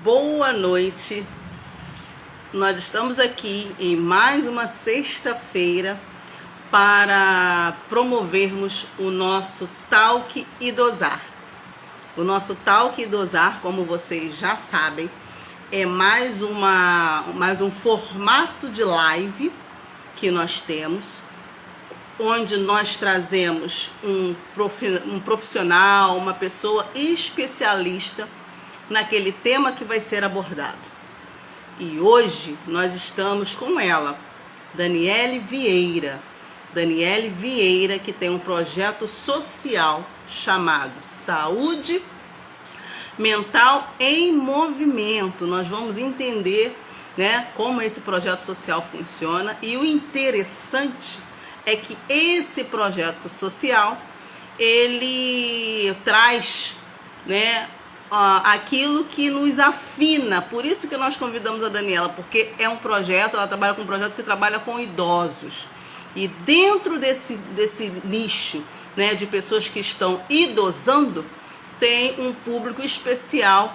Boa noite. Nós estamos aqui em mais uma sexta-feira para promovermos o nosso Talk Idosar. O nosso Talk Idosar, como vocês já sabem, é mais um formato de live que nós temos, onde nós trazemos um profissional, uma pessoa especialista naquele tema que vai ser abordado. E hoje nós estamos com ela, Daniele Vieira. Daniele Vieira, que tem um projeto social chamado Saúde Mental em Movimento. Nós vamos entender, como esse projeto social funciona, e o interessante é que esse projeto social, ele traz, aquilo que nos afina. Por isso que nós convidamos a Daniela, porque é um projeto, ela trabalha com um projeto que trabalha com idosos. E dentro desse nicho, de pessoas que estão idosando, tem um público especial,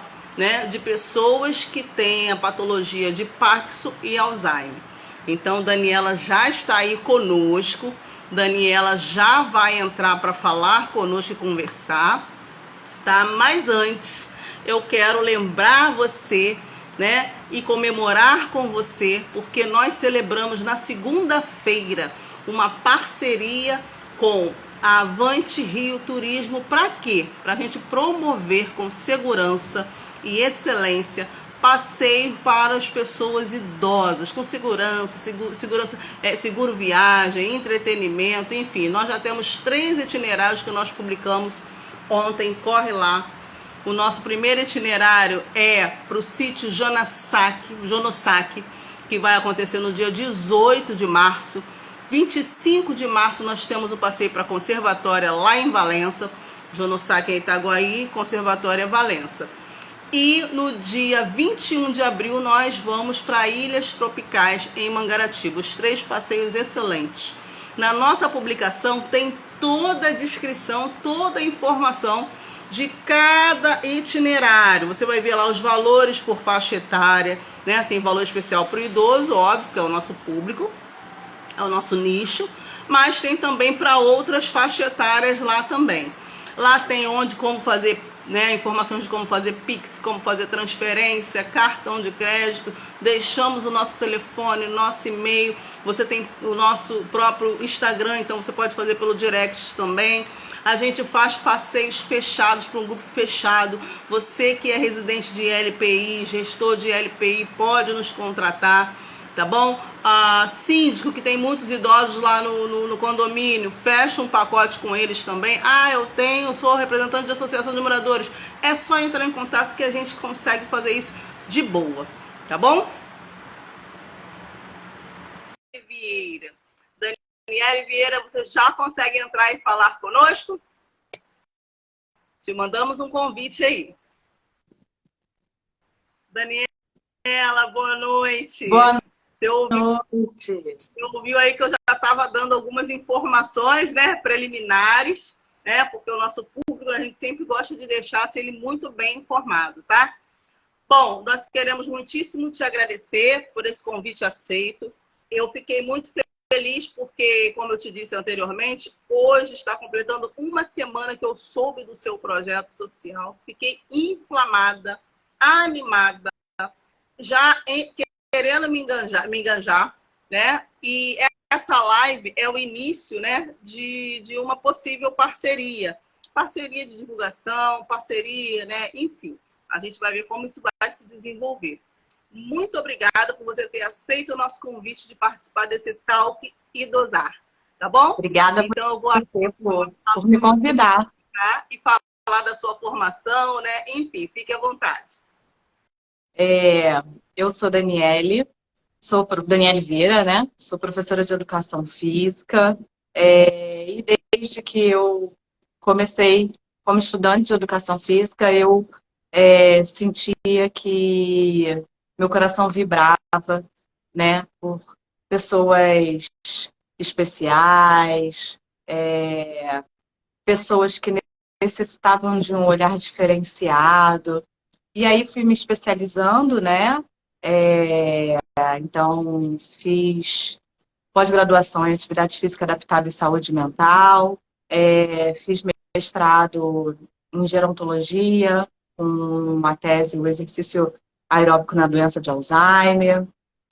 de pessoas que têm a patologia de Parkinson e Alzheimer. Então, Daniela já está aí conosco. Daniela já vai entrar para falar conosco e conversar, tá? Mas antes, eu quero lembrar você, e comemorar com você, porque nós celebramos na segunda-feira uma parceria com a Avante Rio Turismo. Para quê? Para a gente promover com segurança e excelência passeio para as pessoas idosas, com segurança, seguro viagem, entretenimento, enfim. Nós já temos 3 itinerários que nós publicamos ontem, corre lá. O nosso primeiro itinerário é para o sítio Jonossac, que vai acontecer no dia 18 de março. 25 de março nós temos o passeio para a Conservatória lá em Valença. Jonossac é Itaguaí, Conservatória é Valença. E no dia 21 de abril nós vamos para Ilhas Tropicais em Mangaratiba. Os 3 passeios excelentes. Na nossa publicação tem toda a descrição, toda a informação de cada itinerário. Você vai ver lá os valores por faixa etária, Tem valor especial para o idoso, óbvio, que é o nosso público, é o nosso nicho, mas tem também para outras faixas etárias lá também. Lá tem como fazer, informações de como fazer Pix, como fazer transferência, cartão de crédito. Deixamos o nosso telefone, nosso e-mail. Você tem o nosso próprio Instagram, então você pode fazer pelo direct também. A gente faz passeios fechados para um grupo fechado. Você que é residente de LPI, gestor de LPI, pode nos contratar, tá bom? Síndico, que tem muitos idosos lá no condomínio, fecha um pacote com eles também. Sou representante de associação de moradores. É só entrar em contato que a gente consegue fazer isso de boa, tá bom? Vieira. Daniele Vieira, você já consegue entrar e falar conosco? Te mandamos um convite aí. Daniela, boa noite. Boa noite. Você ouviu aí que eu já estava dando algumas informações, preliminares, porque o nosso público, a gente sempre gosta de deixar ele muito bem informado, tá? Bom, nós queremos muitíssimo te agradecer por esse convite aceito. Eu fiquei muito feliz porque, como eu te disse anteriormente, hoje está completando uma semana que eu soube do seu projeto social. Fiquei inflamada, animada, já querendo me enganjar, E essa live é o início, de uma possível parceria. Parceria de divulgação, parceria, Enfim, a gente vai ver como isso vai se desenvolver. Muito obrigada por você ter aceito o nosso convite de participar desse Talk Idosar, tá bom? Obrigada então, eu vou por me convidar. E falar da sua formação, Enfim, fique à vontade. Eu sou Daniele Vieira, Sou professora de educação física. E desde que eu comecei como estudante de educação física, eu sentia que meu coração vibrava, por pessoas especiais, pessoas que necessitavam de um olhar diferenciado. E aí fui me especializando, né? Então, fiz pós-graduação em Atividade Física Adaptada e Saúde Mental, fiz mestrado em Gerontologia, com uma tese, o exercício aeróbico na doença de Alzheimer,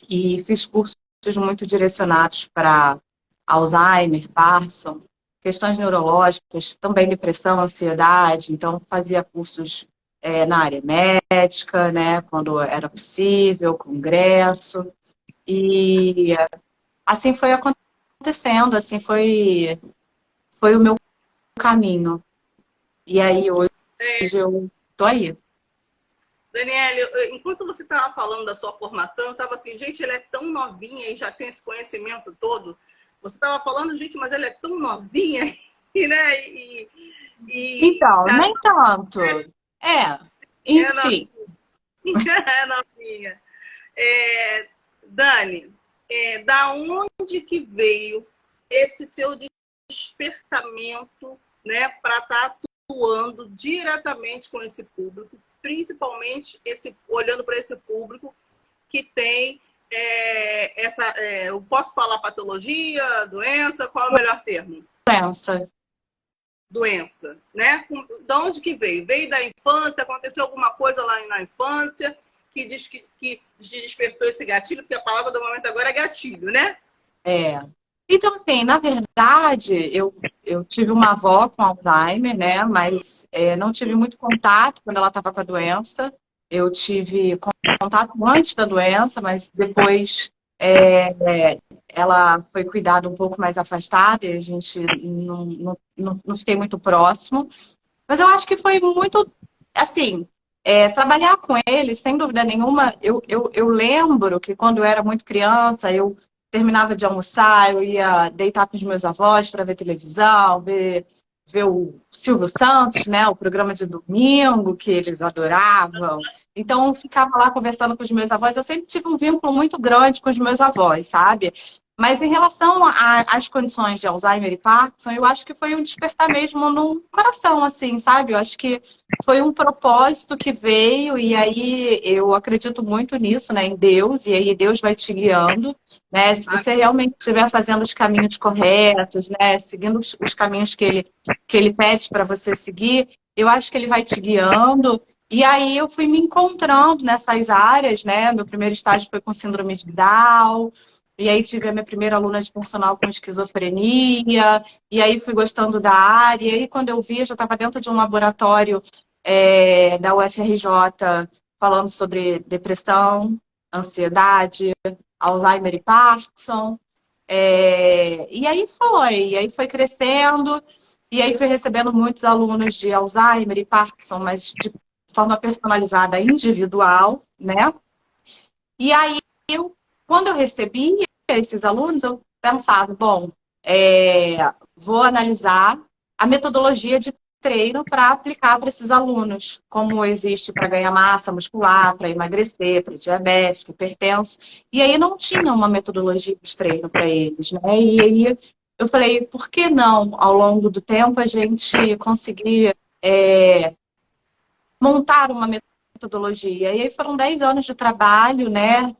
e fiz cursos muito direcionados para Alzheimer, Parkinson, questões neurológicas, também depressão, ansiedade, então fazia cursos na área médica, né, quando era possível, congresso, e assim foi acontecendo, assim foi o meu caminho. E aí hoje eu tô aí. Daniele, enquanto você estava falando da sua formação, eu estava assim, gente, ela é tão novinha e já tem esse conhecimento todo. Você estava falando, gente, mas ela é tão novinha, né? Então, Cara, nem tanto. é Enfim. novinha. É novinha. Dani, da onde que veio esse seu despertamento, né, para estar atuando diretamente com esse público, principalmente olhando para esse público que tem eu posso falar patologia, doença, qual é o melhor termo? Doença. Doença, né? Da onde que veio? Veio da infância? Aconteceu alguma coisa lá na infância que despertou esse gatilho? Porque a palavra do momento agora é gatilho, né? Então, assim, na verdade, eu tive uma avó com Alzheimer, né? Mas não tive muito contato quando ela estava com a doença. Eu tive contato antes da doença, mas depois ela foi cuidada um pouco mais afastada e a gente não fiquei muito próximo. Mas eu acho que foi muito, assim, trabalhar com ele, sem dúvida nenhuma. Eu lembro que quando eu era muito criança, eu terminava de almoçar, eu ia deitar com os meus avós para ver televisão, ver o Silvio Santos, né, o programa de domingo que eles adoravam. Então, eu ficava lá conversando com os meus avós. Eu sempre tive um vínculo muito grande com os meus avós, sabe? Mas em relação às condições de Alzheimer e Parkinson, eu acho que foi um despertar mesmo no coração, assim, sabe? Eu acho que foi um propósito que veio, e aí eu acredito muito nisso, né? Em Deus, e aí Deus vai te guiando, né? Se você realmente estiver fazendo os caminhos corretos, né? Seguindo os caminhos que ele pede para você seguir, eu acho que ele vai te guiando. E aí eu fui me encontrando nessas áreas, né? Meu primeiro estágio foi com síndrome de Down. E aí tive a minha primeira aluna de personal com esquizofrenia, e aí fui gostando da área, e aí quando eu vi, eu já estava dentro de um laboratório da UFRJ falando sobre depressão, ansiedade, Alzheimer e Parkinson. E aí foi crescendo, e aí fui recebendo muitos alunos de Alzheimer e Parkinson, mas de forma personalizada, individual, né? E aí, quando eu recebia esses alunos, eu pensava, bom, vou analisar a metodologia de treino para aplicar para esses alunos, como existe para ganhar massa muscular, para emagrecer, para diabético, hipertenso. E aí não tinha uma metodologia de treino para eles, né? E aí eu falei, por que não, ao longo do tempo, a gente conseguir montar uma metodologia? E aí foram 10 anos de trabalho, né?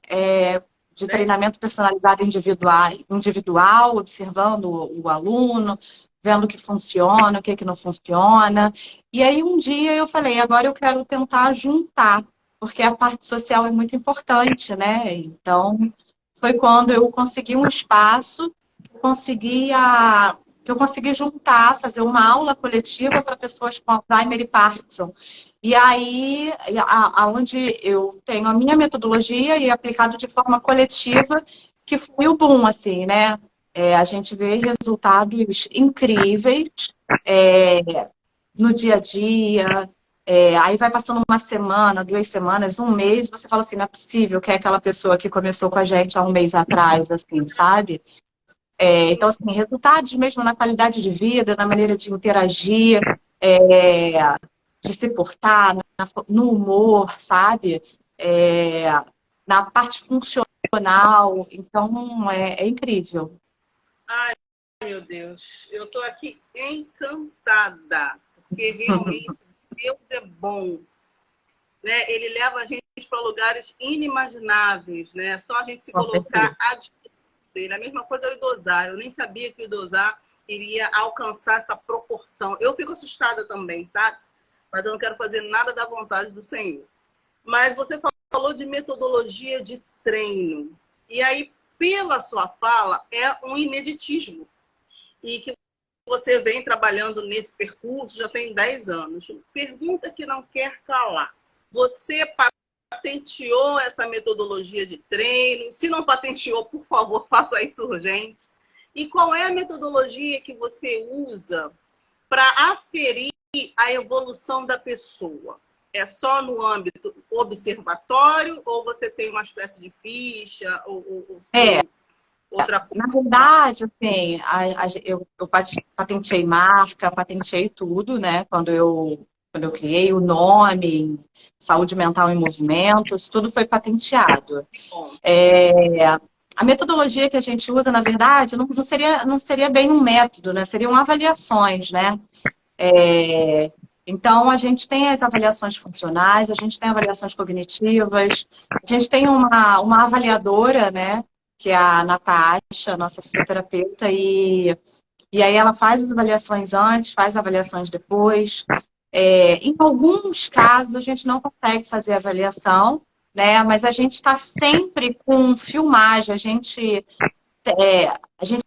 De treinamento personalizado individual, observando o aluno, vendo o que funciona, o que não funciona. E aí um dia eu falei, agora eu quero tentar juntar, porque a parte social é muito importante, né? Então, foi quando eu consegui um espaço, que eu consegui juntar, fazer uma aula coletiva para pessoas com Alzheimer e Parkinson. E aí, aonde eu tenho a minha metodologia e aplicado de forma coletiva, que foi o boom, assim, né? A gente vê resultados incríveis no dia a dia. Aí vai passando uma semana, 2 semanas, um mês, você fala assim, não é possível que é aquela pessoa que começou com a gente há um mês atrás, assim, sabe? Então, assim, resultados mesmo na qualidade de vida, na maneira de interagir, de se portar, no humor, sabe? É, na parte funcional. Então, é incrível. Ai, meu Deus, eu estou aqui encantada, porque realmente Deus é bom. né? Ele leva a gente para lugares inimagináveis, né? Só a gente se Com certeza. colocar à disposição dele. A mesma coisa é o idosar. Eu nem sabia que o idosar iria alcançar essa proporção. Eu fico assustada também, sabe? Mas eu não quero fazer nada da vontade do Senhor. Mas você falou de metodologia de treino. E aí, pela sua fala, é um ineditismo. E que você vem trabalhando nesse percurso já tem 10 anos. Pergunta que não quer calar. Você patenteou essa metodologia de treino? Se não patenteou, por favor, faça isso urgente. E qual é a metodologia que você usa para aferir a evolução da pessoa? É só no âmbito observatório ou você tem uma espécie de ficha ou outra coisa? Na verdade, assim, eu patenteei marca, patenteei tudo, né? Quando eu criei o nome, Saúde Mental em Movimentos, tudo foi patenteado. Bom, A metodologia que a gente usa, na verdade, não seria bem um método, né? Seriam avaliações, né? Então, a gente tem as avaliações funcionais, a gente tem avaliações cognitivas, a gente tem uma avaliadora, né? Que é a Natasha, nossa fisioterapeuta, e aí ela faz as avaliações antes, faz avaliações depois. Em alguns casos, a gente não consegue fazer avaliação, né? Mas a gente está sempre com filmagem, a gente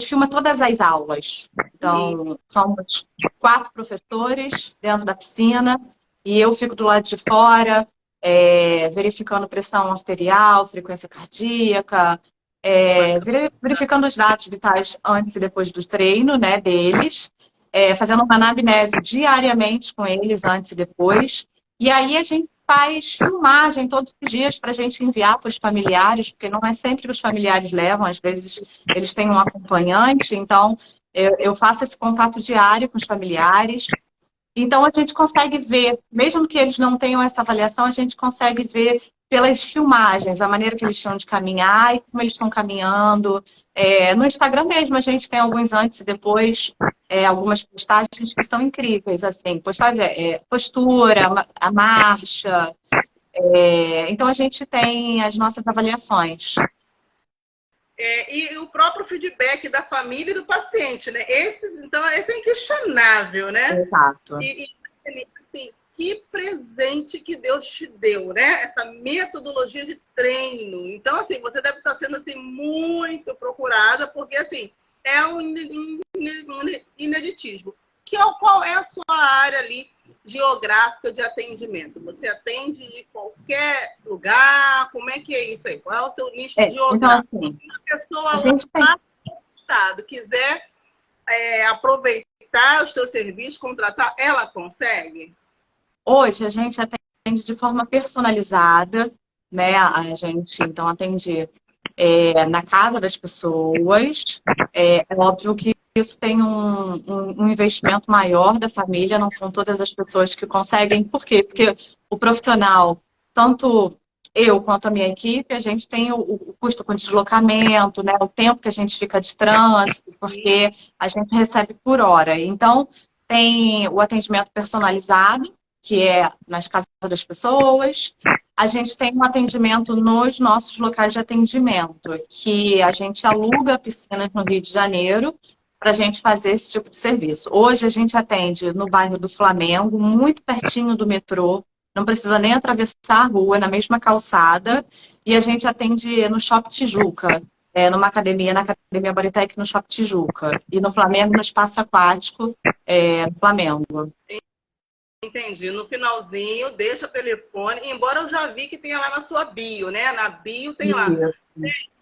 filma todas as aulas. Então, somos 4 professores dentro da piscina e eu fico do lado de fora, verificando pressão arterial, frequência cardíaca, verificando os dados vitais antes e depois do treino, né, deles, fazendo uma anamnese diariamente com eles antes e depois. E aí a gente faz filmagem todos os dias para a gente enviar para os familiares, porque não é sempre que os familiares levam, às vezes eles têm um acompanhante, então eu faço esse contato diário com os familiares. Então a gente consegue ver, mesmo que eles não tenham essa avaliação, a gente consegue ver pelas filmagens, a maneira que eles estão de caminhar e como eles estão caminhando. No Instagram mesmo, a gente tem alguns antes e depois, algumas postagens que são incríveis, assim, postura, a marcha. Então a gente tem as nossas avaliações. E o próprio feedback da família e do paciente, né? Então, esse é inquestionável, né? Exato. E assim, que presente que Deus te deu, né? Essa metodologia de treino. Então, assim, você deve estar sendo assim, muito procurada, porque assim, é um ineditismo. Qual é a sua área ali geográfica de atendimento? Você atende de qualquer lugar? Como é que é isso aí? Qual é o seu nicho geográfico? Então, assim, Se a pessoa a gente tem... lá no estado quiser aproveitar os seus serviços, contratar, ela consegue? Hoje a gente atende de forma personalizada, né? A gente então atende na casa das pessoas. É óbvio que isso tem um investimento maior da família, não são todas as pessoas que conseguem. Por quê? Porque o profissional, tanto eu quanto a minha equipe, a gente tem o custo com deslocamento, né? O tempo que a gente fica de trânsito, porque a gente recebe por hora. Então, tem o atendimento personalizado, que é nas casas das pessoas. A gente tem um atendimento nos nossos locais de atendimento, que a gente aluga piscinas no Rio de Janeiro para a gente fazer esse tipo de serviço. Hoje a gente atende no bairro do Flamengo, muito pertinho do metrô, não precisa nem atravessar a rua, na mesma calçada, e a gente atende no Shopping Tijuca, na Academia Bodytech no Shopping Tijuca, e no Flamengo, no Espaço Aquático, no Flamengo. Entendi. No finalzinho, deixa o telefone, embora eu já vi que tenha lá na sua bio, né? Na bio tem lá.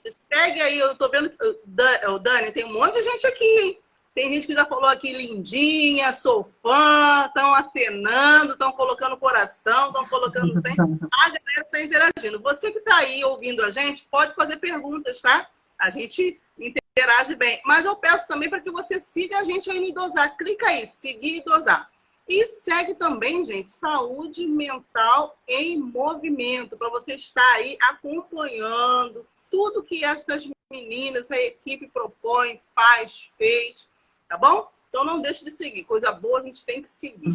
Segue aí, eu tô vendo, Dani, tem um monte de gente aqui, hein? Tem gente que já falou aqui, lindinha, sou fã, estão acenando, estão colocando coração, estão colocando sempre. A galera está interagindo. Você que está aí ouvindo a gente, pode fazer perguntas, tá? A gente interage bem. Mas eu peço também para que você siga a gente aí no Idosar. Clica aí, seguir e Idosar. E segue também, gente, Saúde Mental em Movimento, para você estar aí acompanhando tudo que essas meninas, a equipe propõe, fez, tá bom? Então não deixe de seguir, coisa boa a gente tem que seguir.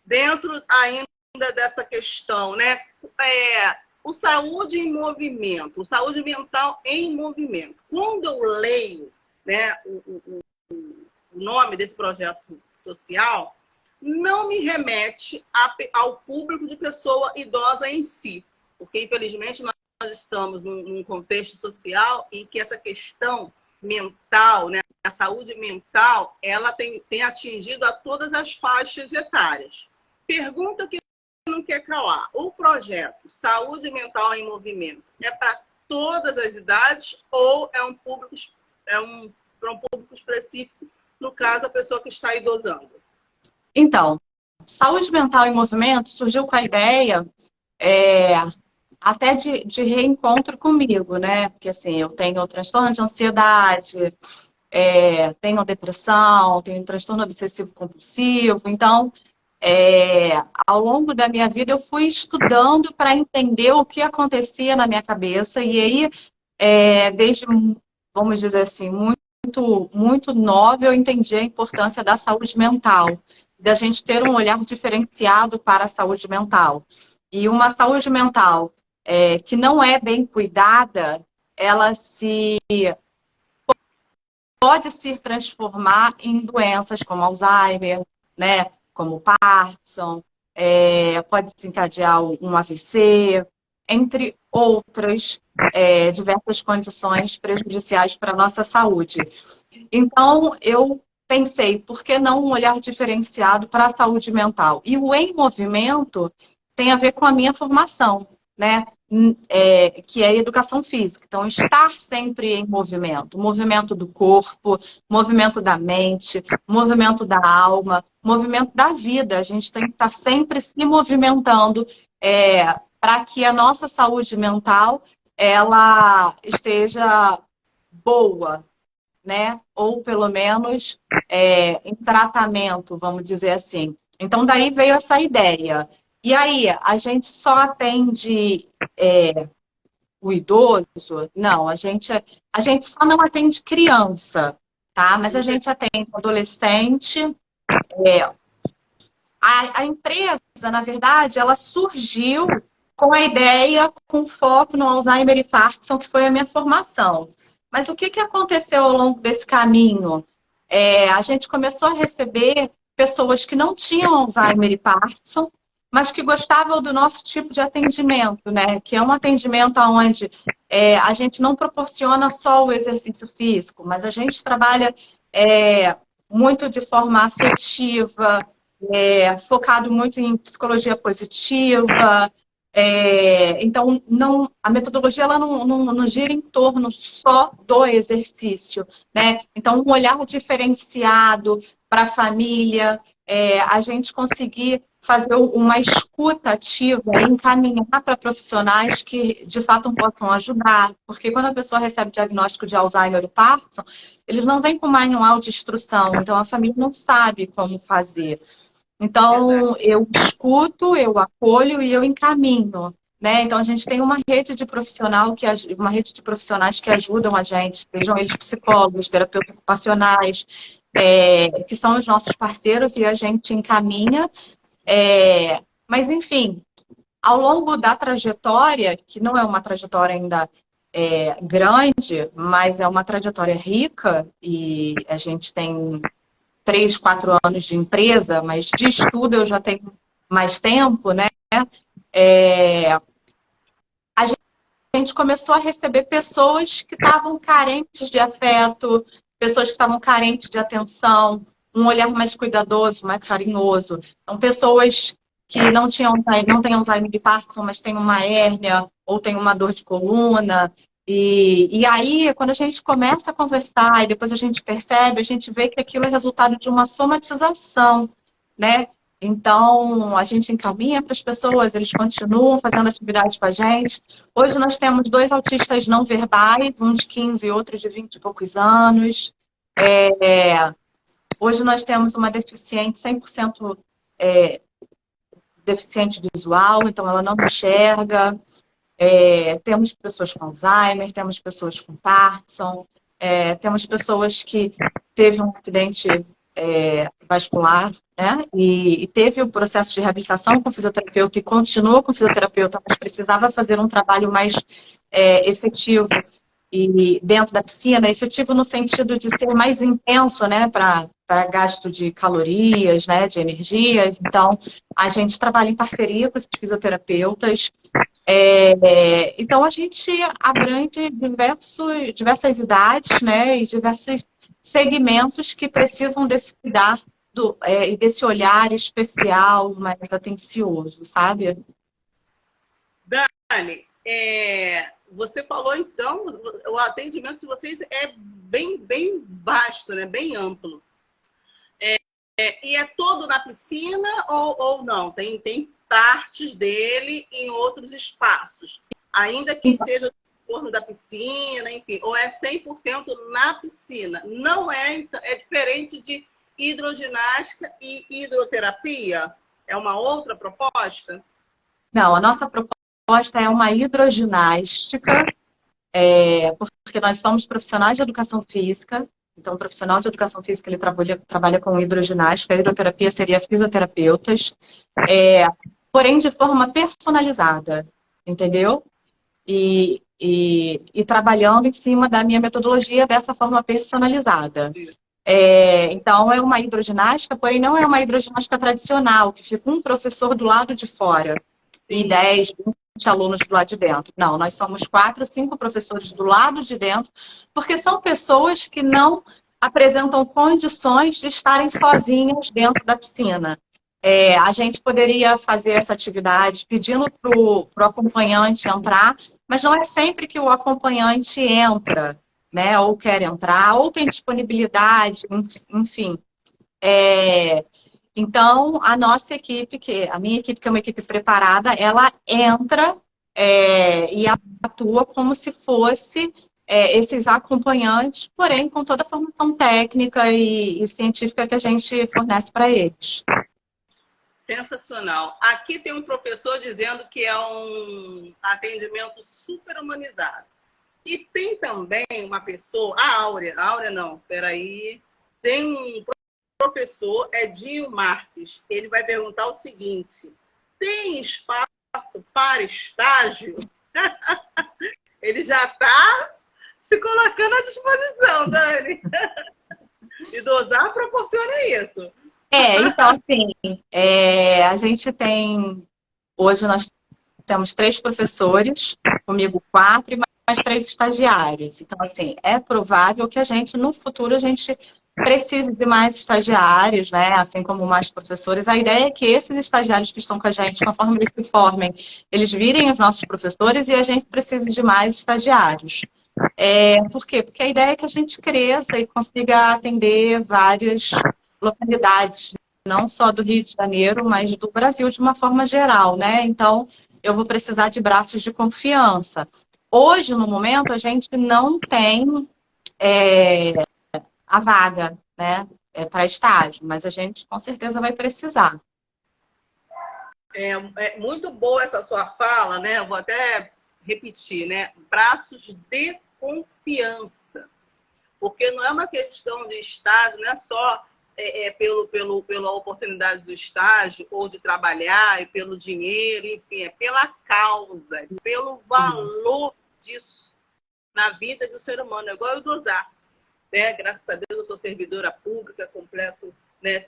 Dentro ainda dessa questão, né? O saúde em movimento, o saúde mental em movimento. Quando eu leio, né, o nome desse projeto social, não me remete ao público de pessoa idosa em si, porque infelizmente nós estamos num contexto social em que essa questão mental, né, a saúde mental, ela tem atingido a todas as faixas etárias. Pergunta que não quer calar. O projeto Saúde Mental em Movimento é para todas as idades ou é para um público específico, no caso, a pessoa que está idosando? Então, saúde mental em movimento surgiu com a ideia até de reencontro comigo, né? Porque assim, eu tenho transtorno de ansiedade, tenho depressão, tenho transtorno obsessivo compulsivo, então ao longo da minha vida eu fui estudando para entender o que acontecia na minha cabeça e aí desde, vamos dizer assim, muito nova eu entendi a importância da saúde mental, da gente ter um olhar diferenciado para a saúde mental. E uma saúde mental que não é bem cuidada, ela pode se transformar em doenças como Alzheimer, né? Como Parkinson, pode desencadear um AVC, entre outras diversas condições prejudiciais para a nossa saúde. Então, eu pensei, por que não um olhar diferenciado para a saúde mental? E o Em Movimento tem a ver com a minha formação, né? Que é a educação física. Então, estar sempre em movimento. Movimento do corpo, movimento da mente, movimento da alma, movimento da vida. A gente tem que estar sempre se movimentando para que a nossa saúde mental ela esteja boa, né? Ou pelo menos em tratamento, vamos dizer assim. Então, daí veio essa ideia. E aí, a gente só atende o idoso? Não, a gente só não atende criança, tá? Mas a gente atende adolescente. A empresa, na verdade, ela surgiu com a ideia, com foco no Alzheimer e Parkinson, que foi a minha formação. Mas o que aconteceu ao longo desse caminho? A gente começou a receber pessoas que não tinham Alzheimer e Parkinson, mas que gostavam do nosso tipo de atendimento, né? Que é um atendimento onde a gente não proporciona só o exercício físico, mas a gente trabalha muito de forma afetiva, focado muito em psicologia positiva. Então, a metodologia ela não gira em torno só do exercício, né? Então, um olhar diferenciado para a família, a gente conseguir fazer uma escuta ativa e encaminhar para profissionais que, de fato, possam ajudar. Porque quando a pessoa recebe diagnóstico de Alzheimer ou Parkinson, eles não vêm com manual de instrução, então a família não sabe como fazer. Então, eu escuto, eu acolho e eu encaminho, né? Então, a gente tem uma rede de profissionais que ajudam a gente, sejam eles psicólogos, terapeutas ocupacionais, que são os nossos parceiros e a gente encaminha. Mas, enfim, ao longo da trajetória, que não é uma trajetória ainda grande, mas é uma trajetória rica e a gente tem 3, 4 anos de empresa, mas de estudo eu já tenho mais tempo, né? A gente começou a receber pessoas que estavam carentes de afeto, pessoas que estavam carentes de atenção, um olhar mais cuidadoso, mais carinhoso. Então, pessoas que não têm Alzheimer e Parkinson, mas têm uma hérnia ou têm uma dor de coluna. E aí, quando a gente começa a conversar e depois a gente percebe, a gente vê que aquilo é resultado de uma somatização, né? Então, a gente encaminha para as pessoas, eles continuam fazendo atividade com a gente. Hoje nós temos 2 autistas não verbais, um de 15 e outro de 20 e poucos anos. Hoje nós temos uma deficiente 100% deficiente visual, então ela não enxerga. Temos pessoas com Alzheimer, temos pessoas com Parkinson, temos pessoas que teve um acidente vascular, né? E teve o processo de reabilitação com fisioterapeuta e continuou com fisioterapeuta, mas precisava fazer um trabalho mais efetivo e dentro da piscina, efetivo no sentido de ser mais intenso, né? Para gasto de calorias, né? De energias. Então, a gente trabalha em parceria com esses fisioterapeutas. Então, a gente abrange diversas idades, né? E diversos segmentos que precisam desse cuidado e desse olhar especial, mais atencioso, sabe? Dani, você falou então, o atendimento de vocês é bem vasto, né? Bem amplo. E é todo na piscina ou não? Tem partes dele em outros espaços, ainda que seja no torno da piscina, enfim, ou é 100% na piscina. Não é diferente de hidroginástica e hidroterapia? É uma outra proposta? Não, a nossa proposta é uma hidroginástica, porque nós somos profissionais de educação física. Então, o profissional de educação física, ele trabalha com hidroginástica, a hidroterapia seria fisioterapeutas, porém de forma personalizada, entendeu? E trabalhando em cima da minha metodologia dessa forma personalizada. Então, é uma hidroginástica, porém não é uma hidroginástica tradicional, que fica um professor do lado de fora. Sim. E 10, 20 alunos do lado de dentro. Não, nós somos 4, 5 professores do lado de dentro, porque são pessoas que não apresentam condições de estarem sozinhas dentro da piscina. A gente poderia fazer essa atividade pedindo para o acompanhante entrar, mas não é sempre que o acompanhante entra, né? Ou quer entrar, ou tem disponibilidade, enfim. Então, a nossa equipe, a minha equipe, que é uma equipe preparada, ela entra e atua como se fosse esses acompanhantes, porém com toda a formação técnica e científica que a gente fornece para eles. Sensacional. Aqui tem um professor dizendo que é um atendimento super humanizado. E tem também uma pessoa, a Áurea não, peraí, tem um professor, Edinho Marques, ele vai perguntar o seguinte: tem espaço para estágio? Ele já está se colocando à disposição, Dani. E Dosar proporciona isso. Então, assim, a gente tem, hoje nós temos 3 professores, comigo 4 e mais 3 estagiários. Então, assim, é provável que no futuro, a gente precise de mais estagiários, né? Assim como mais professores. A ideia é que esses estagiários que estão com a gente, conforme eles se formem, eles virem os nossos professores e a gente precise de mais estagiários. Por quê? Porque a ideia é que a gente cresça e consiga atender várias localidades, não só do Rio de Janeiro, mas do Brasil de uma forma geral, né? Então, eu vou precisar de braços de confiança. Hoje, no momento, a gente não tem a vaga, né, para estágio, mas a gente com certeza vai precisar. É muito boa essa sua fala, né? Eu vou até repetir, né? Braços de confiança. Porque não é uma questão de estágio, não é só pela oportunidade do estágio ou de trabalhar e pelo dinheiro, enfim, é pela causa, pelo valor disso na vida do ser humano. É igual eu Dosar. Graças a Deus eu sou servidora pública, completo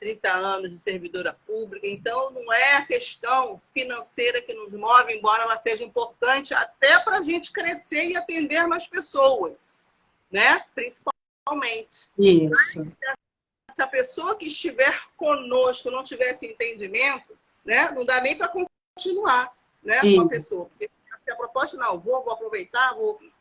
30 anos de servidora pública. Então, não é a questão financeira que nos move, embora ela seja importante até para a gente crescer e atender mais pessoas, né? Principalmente. Isso. Mas, se a pessoa que estiver conosco não tiver esse entendimento, né? Não dá nem para continuar, né? Com a pessoa. Porque se a proposta não, vou aproveitar,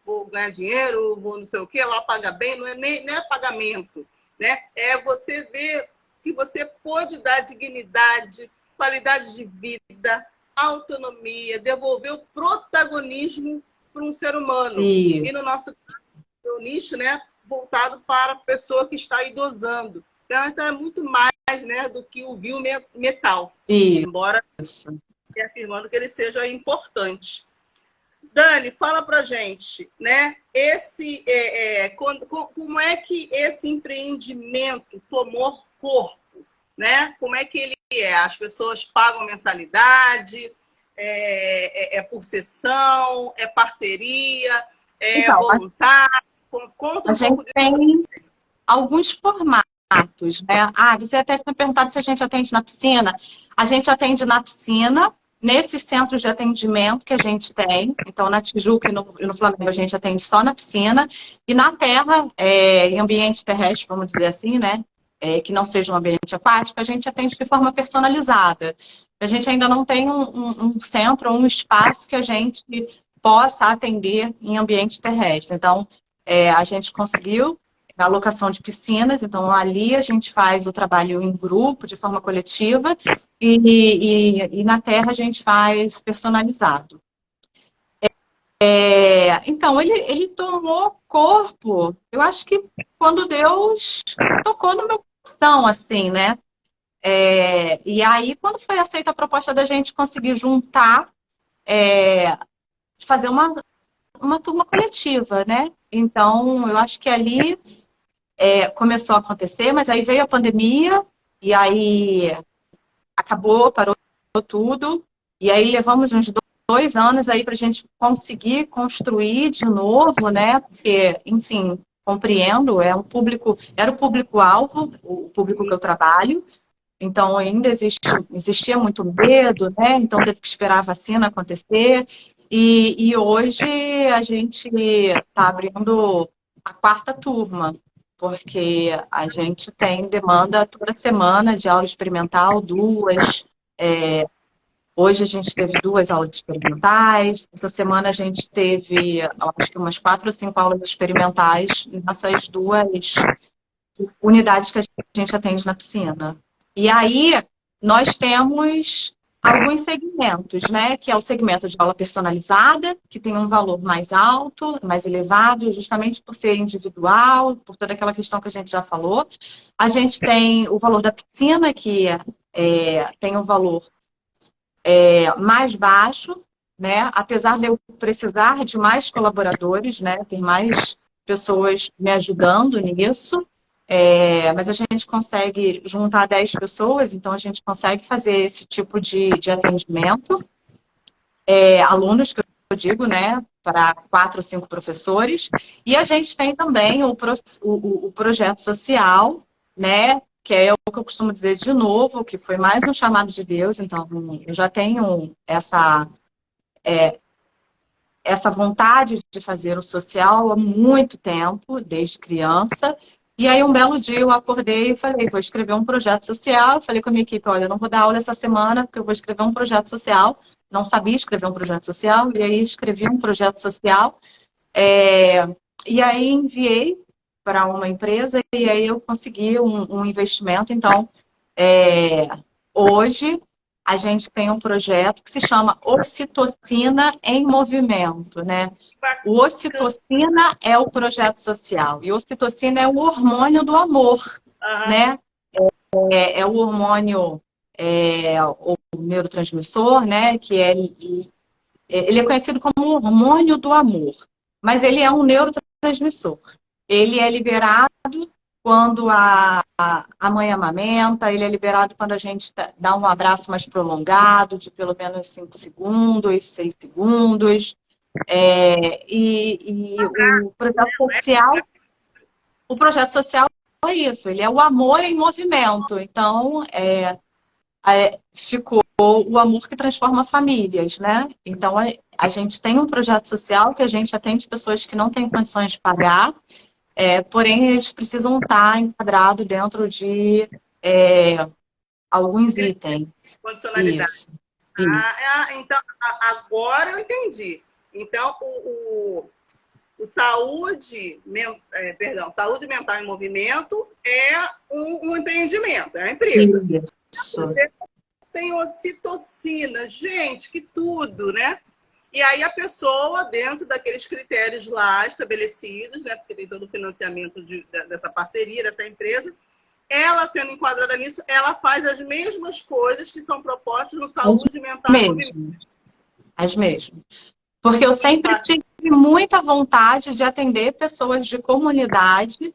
vou ganhar dinheiro, vou não sei o quê, lá paga bem, não é pagamento, né? É você ver que você pode dar dignidade, qualidade de vida, autonomia, devolver o protagonismo para um ser humano. E no nosso nicho, né, voltado para a pessoa que está idosando. Então é muito mais, né, do que o vil metal. Embora afirmando que ele seja importante. Dani, fala pra gente, né? Como é que esse empreendimento tomou corpo, né? Como é que ele é? As pessoas pagam mensalidade, é por sessão, é parceria, é Então, voluntário? Conta a um pouco gente disso. tem alguns formatos, né? Ah, você até tinha perguntado se a gente atende na piscina. A gente atende na piscina, nesses centros de atendimento que a gente tem. Então, na Tijuca e no Flamengo, a gente atende só na piscina. E na terra, em ambiente terrestre, vamos dizer assim, né? Que não seja um ambiente aquático, a gente atende de forma personalizada. A gente ainda não tem um centro, um espaço que a gente possa atender em ambiente terrestre. Então, a gente conseguiu a alocação de piscinas, então ali a gente faz o trabalho em grupo, de forma coletiva, e na terra a gente faz personalizado. Então, ele tomou corpo, eu acho que quando Deus tocou no meu coração, assim, né? E aí, quando foi aceita a proposta da gente conseguir juntar, fazer uma turma coletiva, né? Então, eu acho que ali começou a acontecer, mas aí veio a pandemia, e aí acabou, parou tudo, e aí levamos uns 2 anos aí para a gente conseguir construir de novo, né? Porque, enfim, compreendo, era o público-alvo, o público que eu trabalho, então ainda existia muito medo, né? Então teve que esperar a vacina acontecer, e hoje a gente está abrindo a quarta turma, porque a gente tem demanda toda semana de aula experimental, duas. Hoje a gente teve 2 aulas experimentais. Essa semana a gente teve, acho que umas 4 ou 5 aulas experimentais nessas 2 unidades que a gente atende na piscina. E aí nós temos alguns segmentos, né? Que é o segmento de aula personalizada, que tem um valor mais alto, mais elevado, justamente por ser individual, por toda aquela questão que a gente já falou. A gente tem o valor da piscina, que tem um valor mais baixo, né? Apesar de eu precisar de mais colaboradores, né? Ter mais pessoas me ajudando nisso. Mas a gente consegue juntar 10 pessoas, então a gente consegue fazer esse tipo de atendimento. Alunos, que eu digo, né, para 4 ou 5 professores. E a gente tem também o projeto social, né, que é o que eu costumo dizer de novo, que foi mais um chamado de Deus. Então, eu já tenho essa vontade de fazer o social há muito tempo, desde criança. E aí, um belo dia, eu acordei e falei, vou escrever um projeto social. Falei com a minha equipe, olha, eu não vou dar aula essa semana, porque eu vou escrever um projeto social. Não sabia escrever um projeto social, e aí escrevi um projeto social. E aí enviei para uma empresa, e aí eu consegui um investimento. Então, hoje, a gente tem um projeto que se chama Ocitocina em Movimento, né? O Ocitocina é o projeto social e ocitocina é o hormônio do amor, né? É o hormônio, o neurotransmissor, né? Que ele é conhecido como hormônio do amor, mas ele é um neurotransmissor. Ele é liberado quando a mãe amamenta, ele é liberado quando a gente dá um abraço mais prolongado, de pelo menos 5 segundos, 6 segundos. O projeto social é isso, ele é o amor em movimento. Então, ficou o amor que transforma famílias, né? Então, a gente tem um projeto social que a gente atende pessoas que não têm condições de pagar, porém, eles precisam estar enquadrados dentro de alguns itens. Condicionalidade. Isso. Então, agora eu entendi. Então, o saúde mental em movimento é um empreendimento, é uma empresa. Isso. Tem ocitocina, gente, que tudo, né? E aí a pessoa, dentro daqueles critérios lá estabelecidos, né? Porque tem todo o financiamento dessa parceria, dessa empresa, ela sendo enquadrada nisso, ela faz as mesmas coisas que são propostas no saúde mental e movimento. As mesmas. Porque eu sempre tive muita vontade de atender pessoas de comunidade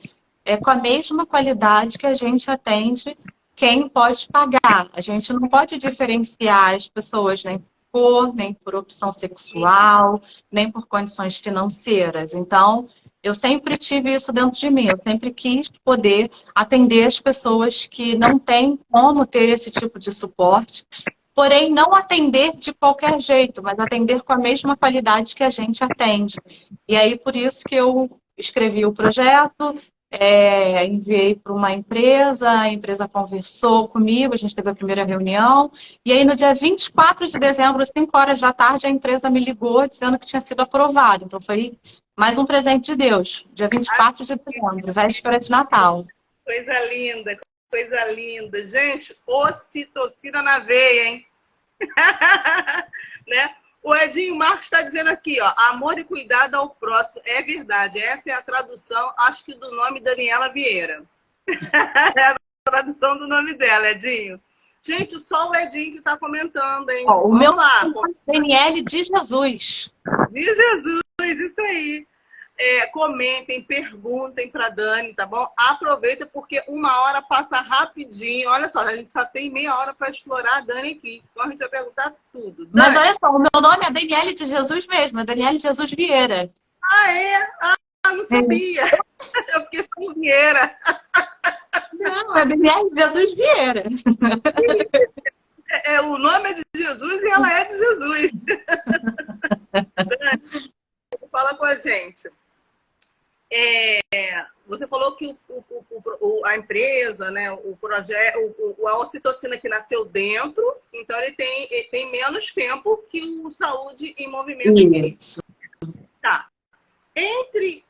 com a mesma qualidade que a gente atende quem pode pagar. A gente não pode diferenciar as pessoas nem por cor, nem por opção sexual, nem por condições financeiras. Então, eu sempre tive isso dentro de mim. Eu sempre quis poder atender as pessoas que não têm como ter esse tipo de suporte, porém não atender de qualquer jeito, mas atender com a mesma qualidade que a gente atende. E aí, por isso que eu escrevi o projeto, enviei para uma empresa, a empresa conversou comigo, a gente teve a primeira reunião, e aí no dia 24 de dezembro, às 5 horas da tarde, a empresa me ligou dizendo que tinha sido aprovado. Então foi mais um presente de Deus, dia 24 de dezembro, véspera de Natal. Coisa linda, coisa linda. Gente, ocitocina na veia, hein? Né? O Edinho Marcos está dizendo aqui, ó, amor e cuidado ao próximo. É verdade, essa é a tradução, acho que do nome Daniela Vieira. É a tradução do nome dela, Edinho. Gente, só o Edinho que está comentando, hein? Ó, o meu lá. Daniele de Jesus. De Jesus, isso aí. Comentem, perguntem para Dani, tá bom? Aproveita porque 1 hora passa rapidinho. Olha só, a gente só tem meia hora para explorar a Dani aqui. Então a gente vai perguntar tudo. Dani. Mas olha só, o meu nome é Daniele de Jesus mesmo, é Daniele de Jesus Vieira. Ah, é? Ah, não sabia. Eu fiquei com Vieira. Não, é Daniele de Jesus Vieira. O nome é de Jesus e ela é de Jesus. Dani, fala com a gente. Você falou que a empresa, né, o projeto, a ocitocina que nasceu dentro, então ele tem menos tempo que o Saúde em Movimento em si. Tá. Entre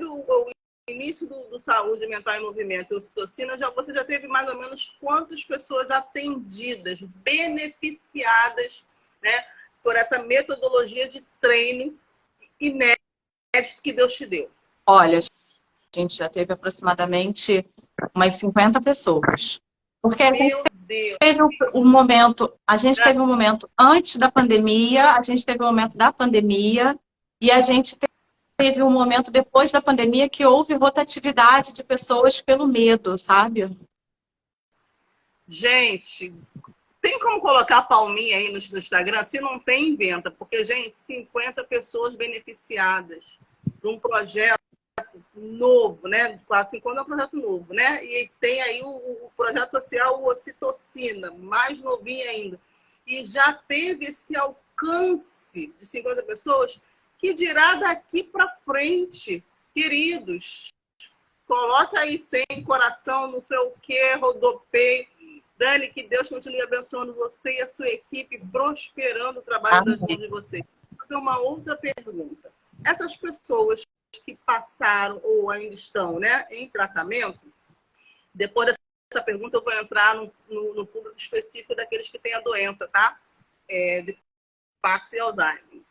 o início do Saúde Mental em Movimento e a ocitocina, você já teve mais ou menos quantas pessoas atendidas, beneficiadas, né, por essa metodologia de treino inédito que Deus te deu? Olha, a gente já teve aproximadamente umas 50 pessoas. Porque a gente teve um momento, teve um momento antes da pandemia, a gente teve um momento da pandemia, e a gente teve um momento depois da pandemia que houve rotatividade de pessoas pelo medo, sabe? Gente, tem como colocar a palminha aí no Instagram? Se não tem, inventa. Porque, gente, 50 pessoas beneficiadas de um projeto novo, né? 450 é um projeto novo, né? E tem aí o projeto social, o Ocitocina, mais novinho ainda. E já teve esse alcance de 50 pessoas, que dirá daqui para frente, queridos. Coloca aí sem coração, não sei o que, rodopeio. Dani, que Deus continue abençoando você e a sua equipe, prosperando o trabalho das mãos de vocês. Vou fazer uma outra pergunta. Essas pessoas que passaram ou ainda estão, né, em tratamento, depois dessa pergunta eu vou entrar no público específico daqueles que têm a doença, tá? De Parkinson e Alzheimer.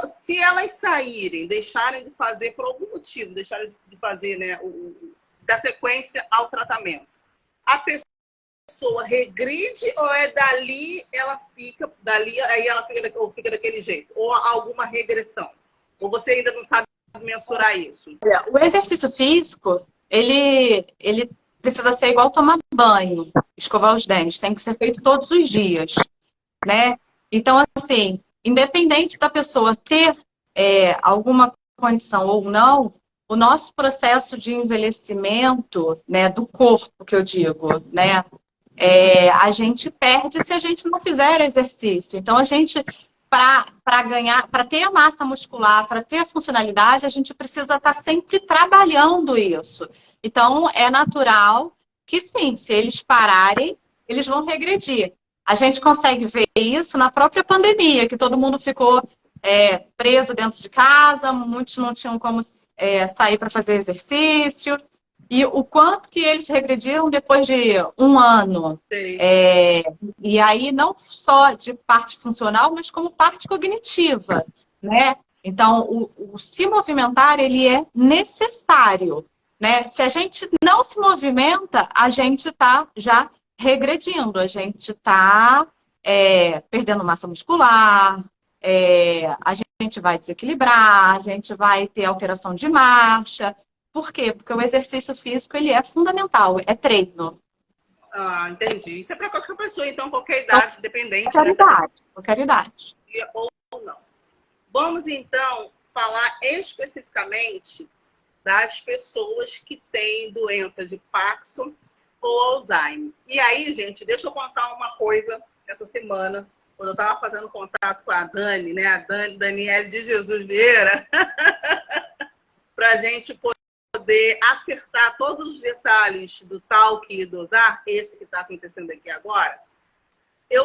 Se elas saírem, deixarem de fazer, por algum motivo, deixarem de fazer, né, da sequência ao tratamento, a pessoa regride ou dali ela fica, aí ela fica daquele jeito? Ou alguma regressão? Ou você ainda não sabe mensurar isso? O exercício físico, ele precisa ser igual tomar banho, escovar os dentes. Tem que ser feito todos os dias, né? Então, assim, independente da pessoa ter alguma condição ou não, o nosso processo de envelhecimento, né, do corpo, que eu digo, né, a gente perde se a gente não fizer exercício. Então, a gente... Para ganhar, para ter a massa muscular, para ter a funcionalidade, a gente precisa estar sempre trabalhando isso. Então, é natural que sim, se eles pararem, eles vão regredir. A gente consegue ver isso na própria pandemia, que todo mundo ficou preso dentro de casa, muitos não tinham como sair para fazer exercício. E o quanto que eles regrediram depois de 1 ano. E aí não só de parte funcional, mas como parte cognitiva, né? Então, o se movimentar, ele é necessário, né? Se a gente não se movimenta, a gente está já regredindo, a gente está perdendo massa muscular, a gente vai desequilibrar, a gente vai ter alteração de marcha. Por quê? Porque o exercício físico, ele é fundamental, é treino. Ah, entendi. Isso é para qualquer pessoa, então, qualquer idade, dependente, Qualquer né? idade, qualquer idade. Ou não. Vamos, então, falar especificamente das pessoas que têm doença de Parkinson ou Alzheimer. E aí, gente, deixa eu contar uma coisa essa semana, quando eu estava fazendo contato com a Dani, né? A Daniele de Jesus Vieira, para a gente poder acertar todos os detalhes do talk e dosar, esse que está acontecendo aqui agora. Eu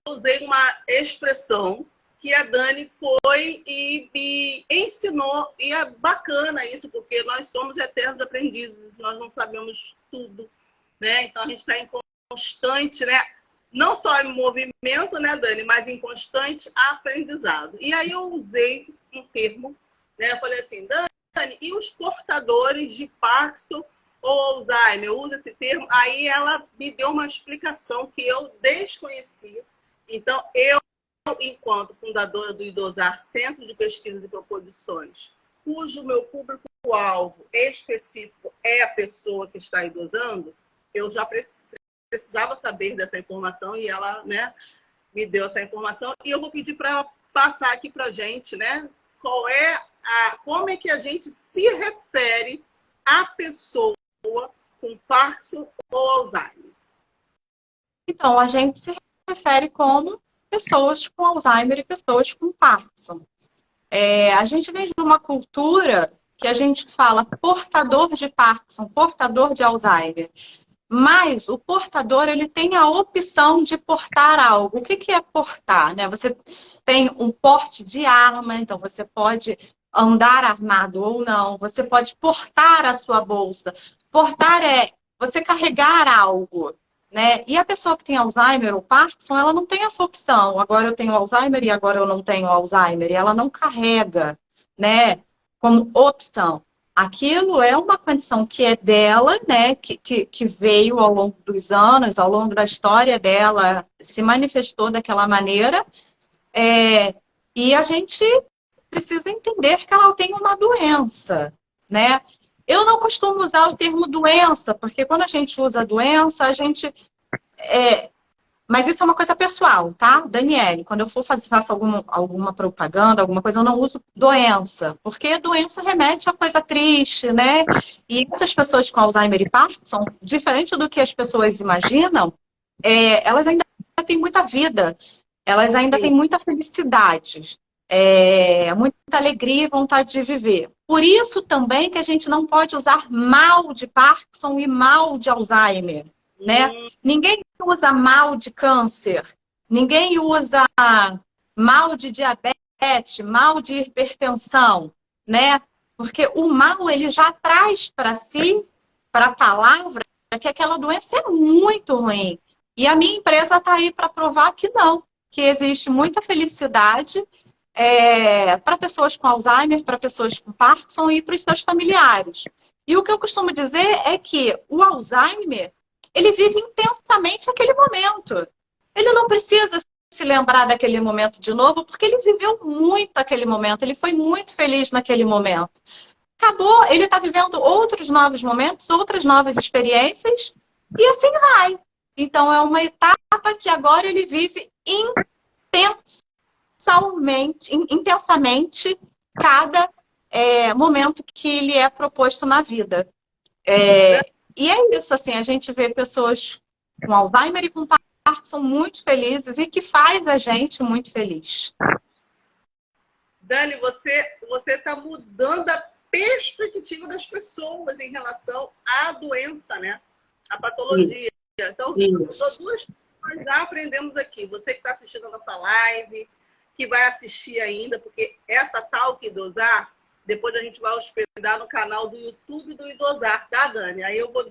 usei uma expressão que a Dani foi e me ensinou, e é bacana isso, porque nós somos eternos aprendizes, nós não sabemos tudo, né? Então a gente está em constante, né? Não só em movimento, né, Dani, mas em constante aprendizado. E aí eu usei um termo, né? Eu falei assim, Dani, e os portadores de Parkinson ou Alzheimer? Eu uso esse termo. Aí ela me deu uma explicação que eu desconhecia. Então, eu, enquanto fundadora do Idosar, Centro de Pesquisas e Proposições, cujo meu público-alvo específico é a pessoa que está idosando, eu já precisava saber dessa informação e ela, né, me deu essa informação. E eu vou pedir para passar aqui para a gente, né, como é que a gente se refere à pessoa com Parkinson ou Alzheimer. Então, a gente se refere como pessoas com Alzheimer e pessoas com Parkinson. A gente vem de uma cultura que a gente fala portador de Parkinson, portador de Alzheimer. Mas o portador, ele tem a opção de portar algo. O que é portar, né? Você tem um porte de arma, então você pode andar armado ou não. Você pode portar a sua bolsa. Portar é você carregar algo, né? E a pessoa que tem Alzheimer ou Parkinson, ela não tem essa opção. Agora eu tenho Alzheimer e agora eu não tenho Alzheimer. E ela não carrega, né? Como opção. Aquilo é uma condição que é dela, né? Que veio ao longo dos anos, ao longo da história dela, se manifestou daquela maneira. E a gente precisa entender que ela tem uma doença, né? Eu não costumo usar o termo doença, porque quando a gente usa doença, a gente mas isso é uma coisa pessoal, tá, Daniele? Quando eu for faço alguma propaganda, alguma coisa, eu não uso doença, porque doença remete a coisa triste, né? E essas pessoas com Alzheimer e Parkinson, diferente do que as pessoas imaginam, elas ainda têm muita vida, elas ainda Sim. têm muita felicidade, muita alegria e vontade de viver. Por isso também que a gente não pode usar mal de Parkinson e mal de Alzheimer, né? Ninguém usa mal de câncer, ninguém usa mal de diabetes, mal de hipertensão, né? Porque o mal, ele já traz para si, para a palavra, que aquela doença é muito ruim. E a minha empresa está aí para provar que não, que existe muita felicidade para pessoas com Alzheimer, para pessoas com Parkinson e para os seus familiares. E o que eu costumo dizer é que o Alzheimer, ele vive intensamente aquele momento. Ele não precisa se lembrar daquele momento de novo, porque ele viveu muito aquele momento, ele foi muito feliz naquele momento. Acabou, ele está vivendo outros novos momentos, outras novas experiências, e assim vai. Então, é uma etapa que agora ele vive intensamente cada momento que lhe é proposto na vida. E é isso, assim, a gente vê pessoas com Alzheimer e com Parkinson muito felizes e que faz a gente muito feliz. Dani, você está mudando a perspectiva das pessoas em relação à doença, né? À patologia. Então, duas coisas nós já aprendemos aqui. Você que está assistindo a nossa live, que vai assistir ainda, porque essa tal que Idosar, depois a gente vai hospedar no canal do YouTube do Idosar, tá, Dani? Aí eu vou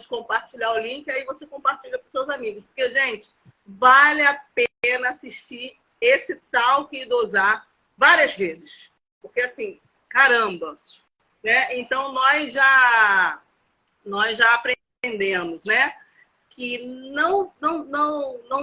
compartilhar o link, aí você compartilha com seus amigos. Porque, gente, vale a pena assistir esse tal que Idosar várias vezes. Porque, assim, caramba, né? Então, nós já aprendemos, né? Que não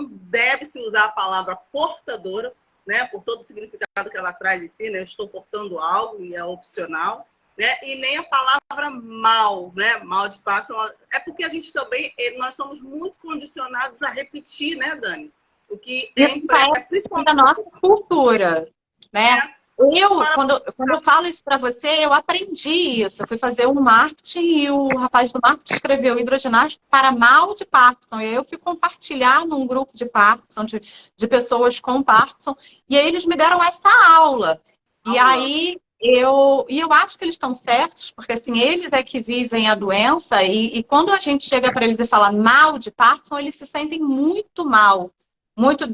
deve se usar a palavra portadora, né? Por todo o significado que ela traz em si, né? Eu estou portando algo e é opcional. né? E nem a palavra mal, né? Mal de Parkinson. É porque a gente também, nós somos muito condicionados a repetir, né, Dani? O que é Isso impresso, é da nossa cultura, né? né? Quando eu falo isso para você, eu aprendi isso. Eu fui fazer um marketing e o rapaz do marketing escreveu hidroginástica para mal de Parkinson. E aí eu fui compartilhar num grupo de Parkinson, de pessoas com Parkinson, e aí eles me deram essa aula. E aí eu acho que eles estão certos, porque assim, eles é que vivem a doença, e quando a gente chega para eles e fala mal de Parkinson, eles se sentem muito mal, muito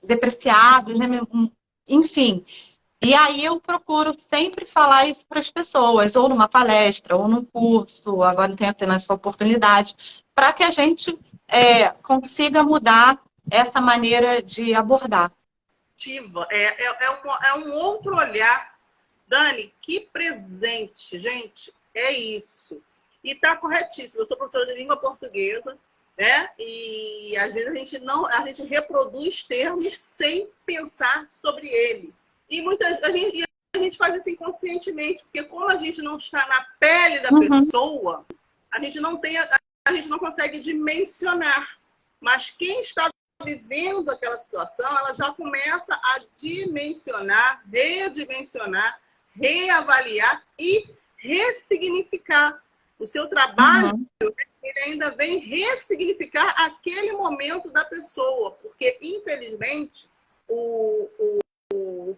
depreciados, né? Enfim. E aí eu procuro sempre falar isso para as pessoas, ou numa palestra, ou num curso, agora eu tenho tendo essa oportunidade, para que a gente consiga mudar essa maneira de abordar. É um outro olhar. Dani, que presente, gente, é isso. E tá corretíssimo. Eu sou professora de língua portuguesa, né? E às vezes a gente reproduz termos sem pensar sobre ele. E a gente faz isso inconscientemente, porque como a gente não está na pele da pessoa, a gente não consegue dimensionar. Mas quem está vivendo aquela situação, ela já começa a dimensionar, redimensionar, reavaliar e ressignificar. O seu trabalho, ele ainda vem ressignificar aquele momento da pessoa, porque, infelizmente, o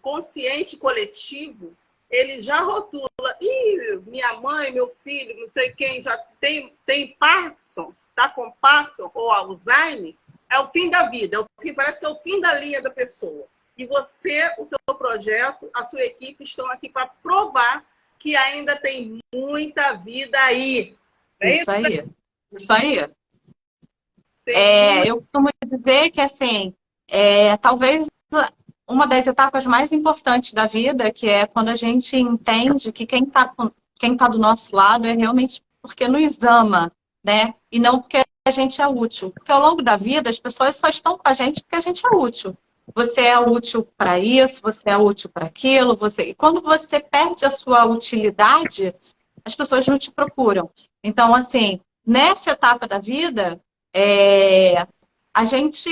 consciente coletivo, ele já rotula. Ih, minha mãe, meu filho, não sei quem, já tem Parkinson, está com Parkinson ou Alzheimer, é o fim da vida, parece que é o fim da linha da pessoa. E você, o seu projeto, a sua equipe estão aqui para provar que ainda tem muita vida aí. Isso aí. Isso aí. Eu costumo dizer que, assim, talvez uma das etapas mais importantes da vida, que é quando a gente entende que quem tá do nosso lado é realmente porque nos ama, né? E não porque a gente é útil. Porque ao longo da vida, as pessoas só estão com a gente porque a gente é útil. Você é útil para isso, você é útil para aquilo, E quando você perde a sua utilidade, as pessoas não te procuram. Então, assim, nessa etapa da vida, a gente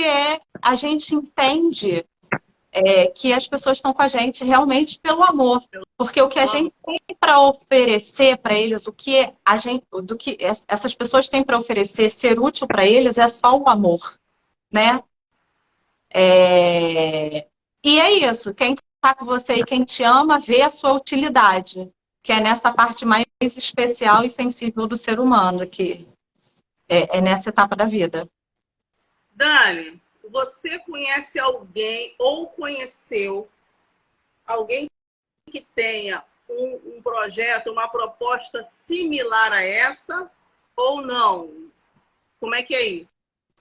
entende que as pessoas estão com a gente realmente pelo amor. Porque o que a gente tem para oferecer para eles, do que essas pessoas têm para oferecer, ser útil para eles, é só o amor, né? E é isso. Quem está com você e quem te ama vê a sua utilidade, que é nessa parte mais especial e sensível do ser humano, que é nessa etapa da vida. Dani, você conhece alguém ou conheceu alguém que tenha um projeto, uma proposta similar a essa ou não? Como é que é isso?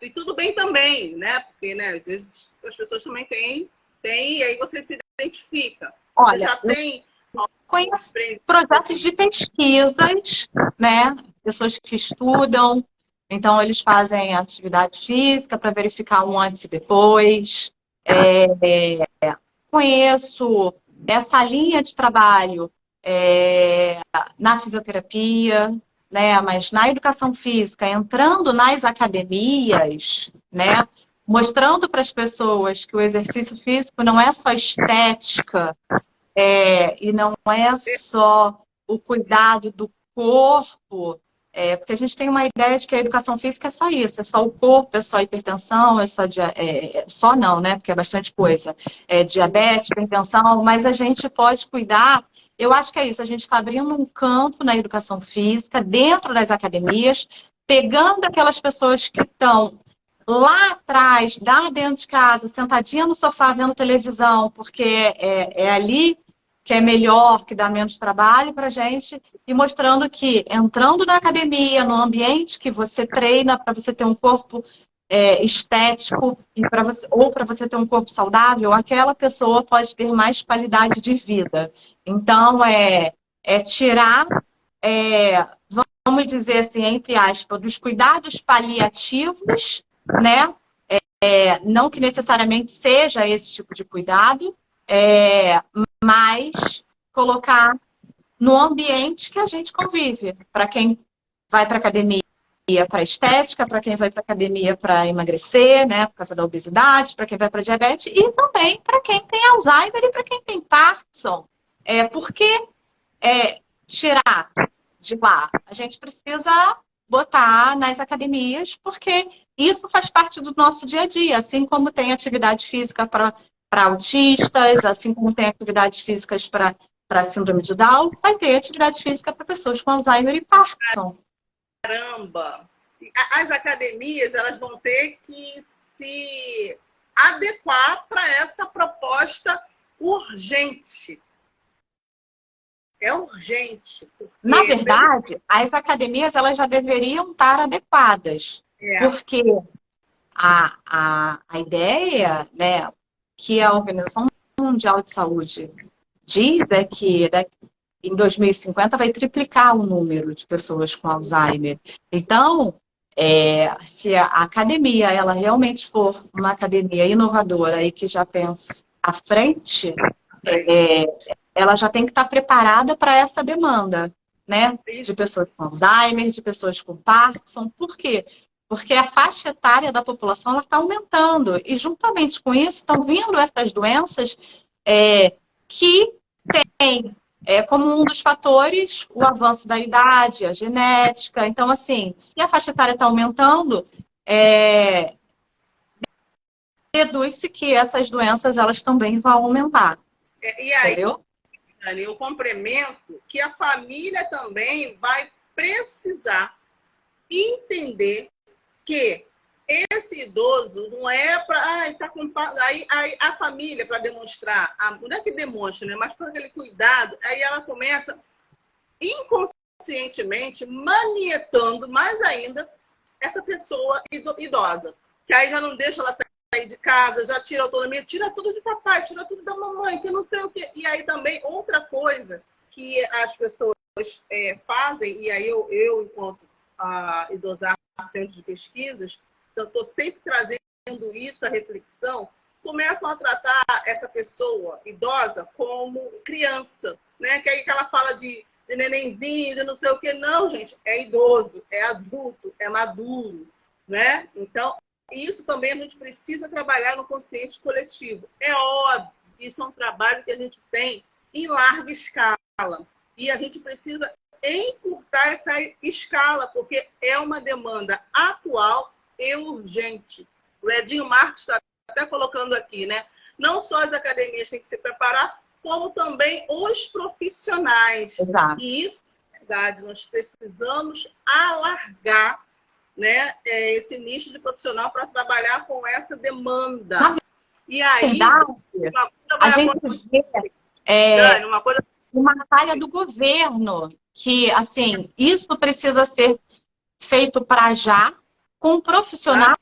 E tudo bem também, né? Porque, né, às vezes as pessoas também têm, e aí você se identifica. Olha, você já tem... Conheço projetos de pesquisas, né? Pessoas que estudam, então eles fazem atividade física para verificar um antes e depois. Conheço essa linha de trabalho na fisioterapia, né? Mas na educação física, entrando nas academias, né? Mostrando para as pessoas que o exercício físico não é só estética, e não é só o cuidado do corpo, porque a gente tem uma ideia de que a educação física é só isso, é só o corpo, é só hipertensão, só não, né? Porque é bastante coisa. É diabetes, hipertensão, mas a gente pode cuidar. Eu acho que é isso, a gente está abrindo um campo na educação física, dentro das academias, pegando aquelas pessoas que estão lá atrás, lá dentro de casa, sentadinha no sofá vendo televisão, porque é ali que é melhor, que dá menos trabalho para a gente, e mostrando que entrando na academia, no ambiente que você treina para você ter um corpo estético ou para você ter um corpo saudável, aquela pessoa pode ter mais qualidade de vida. Então, tirar, vamos dizer assim, entre aspas, dos cuidados paliativos, né? Não que necessariamente seja esse tipo de cuidado, mas colocar no ambiente que a gente convive. Para quem vai para academia para estética, para quem vai para academia para emagrecer, né, por causa da obesidade, para quem vai para diabetes, e também para quem tem Alzheimer e para quem tem Parkinson. Porque tirar de lá, a gente precisa botar nas academias, porque isso faz parte do nosso dia a dia, assim como tem atividade física para autistas, assim como tem atividades físicas para síndrome de Down, vai ter atividade física para pessoas com Alzheimer e Parkinson. Caramba! As academias, elas vão ter que se adequar para essa proposta urgente. É urgente. Na verdade, as academias elas já deveriam estar adequadas. Porque a ideia, né, que a Organização Mundial de Saúde diz é que em 2050 vai triplicar o número de pessoas com Alzheimer. Então, se a academia ela realmente for uma academia inovadora e que já pensa à frente, ela já tem que estar preparada para essa demanda, né? De pessoas com Alzheimer, de pessoas com Parkinson. Por quê? Porque a faixa etária da população está aumentando. E, juntamente com isso, estão vindo essas doenças que têm como um dos fatores o avanço da idade, a genética. Então, assim, se a faixa etária está aumentando, deduz-se que essas doenças elas também vão aumentar. E aí, entendeu? Eu complemento que a família também vai precisar entender que esse idoso não é para tá com aí a família para demonstrar, não é que demonstra, né, mas para aquele cuidado, aí ela começa inconscientemente manietando mais ainda essa pessoa idosa, que aí já não deixa ela sair de casa, já tira a autonomia, tira tudo de papai, tira tudo da mamãe, que não sei o quê. E aí também outra coisa que as pessoas fazem, e aí eu enquanto idosar centro de pesquisas, então estou sempre trazendo isso à reflexão, começam a tratar essa pessoa idosa como criança, né? Que aí que ela fala de nenenzinho, de não sei o quê. Não, gente, é idoso, é adulto, é maduro, né? Então, isso também a gente precisa trabalhar no consciente coletivo. É óbvio que isso é um trabalho que a gente tem em larga escala. E a gente precisa encurtar essa escala, porque é uma demanda atual e urgente. O Edinho Marcos está até colocando aqui, né? Não só as academias têm que se preparar, como também os profissionais. Exato. E isso, na verdade, nós precisamos alargar, né, esse nicho de profissional para trabalhar com essa demanda. E aí, a gente vê Dani, uma falha do governo, que, assim, isso precisa ser feito para já, com profissionais,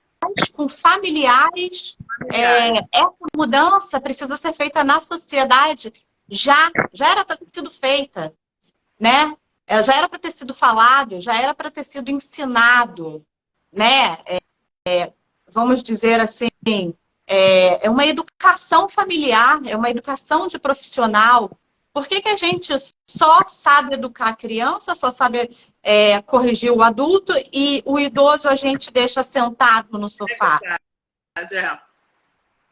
com familiares. Essa mudança precisa ser feita na sociedade. Já era para ter sido feita, né? Já era para ter sido falado, já era para ter sido ensinado, né? Vamos dizer assim, é uma educação familiar, é uma educação de profissional. Por que a gente só sabe educar a criança, só sabe corrigir o adulto e o idoso a gente deixa sentado no sofá?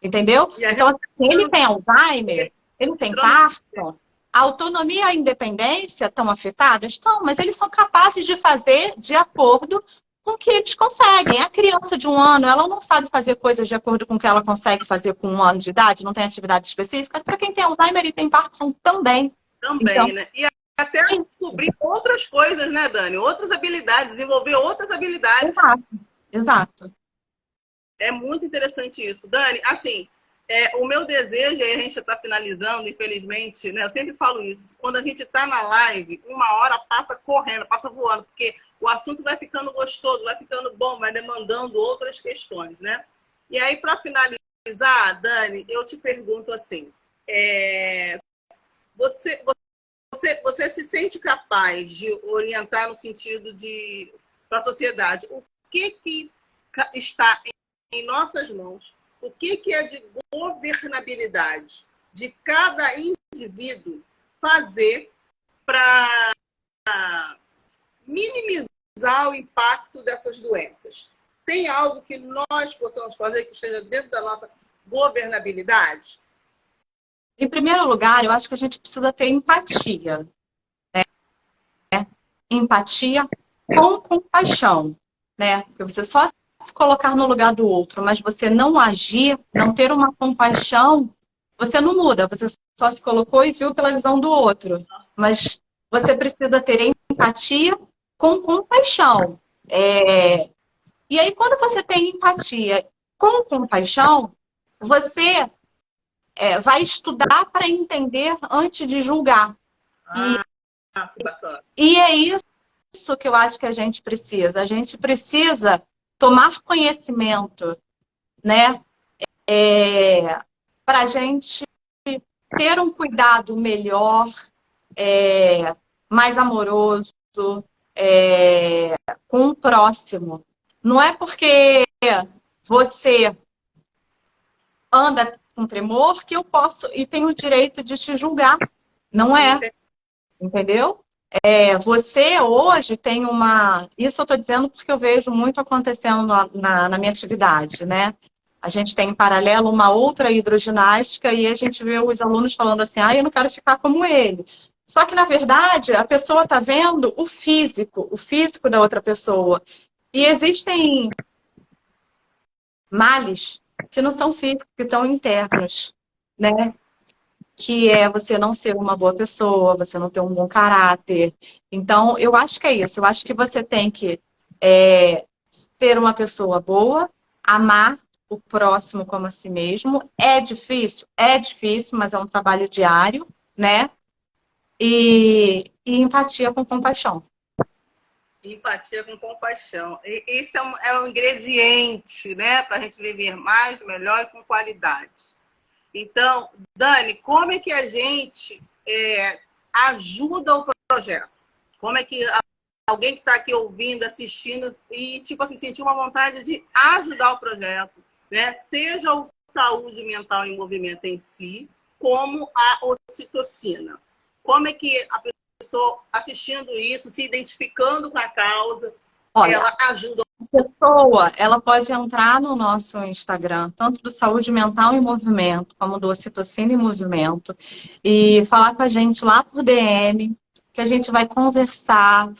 Entendeu? Então, assim, ele tem Alzheimer, ele tem Parkinson, a autonomia e a independência estão afetadas? Estão, mas eles são capazes de fazer de acordo com o que eles conseguem. A criança de 1 ano, ela não sabe fazer coisas de acordo com o que ela consegue fazer com 1 ano de idade, não tem atividade específica. Para quem tem Alzheimer e tem Parkinson também. Também, então, né? E até descobrir outras coisas, né, Dani? Outras habilidades, desenvolver outras habilidades. Exato. É muito interessante isso. Dani, assim, o meu desejo, e a gente já está finalizando, infelizmente, né? Eu sempre falo isso. Quando a gente está na live, 1 hora passa correndo, passa voando, porque o assunto vai ficando gostoso, vai ficando bom, vai demandando outras questões, né? E aí, para finalizar, Dani, eu te pergunto assim, você se sente capaz de orientar no sentido de para a sociedade o que está em nossas mãos, o que é de governabilidade de cada indivíduo fazer para minimizar o impacto dessas doenças? Tem algo que nós possamos fazer que esteja dentro da nossa governabilidade? Em primeiro lugar, eu acho que a gente precisa ter empatia. Empatia com compaixão, né? Porque você só se colocar no lugar do outro, mas você não agir, não ter uma compaixão, você não muda. Você só se colocou e viu pela visão do outro. Mas você precisa ter empatia com compaixão. E aí, quando você tem empatia com compaixão, você vai estudar para entender antes de julgar. Que bacana. E é isso que eu acho que a gente precisa. A gente precisa tomar conhecimento, né? Para a gente ter um cuidado melhor, mais amoroso, com o próximo. Não é porque você anda com tremor que eu posso e tenho o direito de te julgar. Não é. Entendeu? Você hoje tem uma... Isso eu estou dizendo porque eu vejo muito acontecendo na minha atividade, né? A gente tem em paralelo uma outra hidroginástica e a gente vê os alunos falando assim, eu não quero ficar como ele. Só que, na verdade, a pessoa está vendo o físico da outra pessoa. E existem males que não são físicos, que são internos, né? Que é você não ser uma boa pessoa, você não ter um bom caráter. Então, eu acho que é isso. Eu acho que você tem que ser uma pessoa boa, amar o próximo como a si mesmo. É difícil, mas é um trabalho diário, né? E empatia com compaixão. Empatia com compaixão. Esse é um ingrediente, né, para a gente viver mais, melhor e com qualidade. Então, Dani, como é que a gente ajuda o projeto? Como é que alguém que está aqui ouvindo, assistindo e, tipo assim, sentiu uma vontade de ajudar o projeto, né? Seja o saúde mental em movimento em si, como a ocitocina. Como é que a pessoa assistindo isso, se identificando com a causa, ela ajuda? A pessoa, ela pode entrar no nosso Instagram, tanto do Saúde Mental em Movimento, como do Ocitocina em Movimento, e falar com a gente lá por DM, que a gente vai conversar.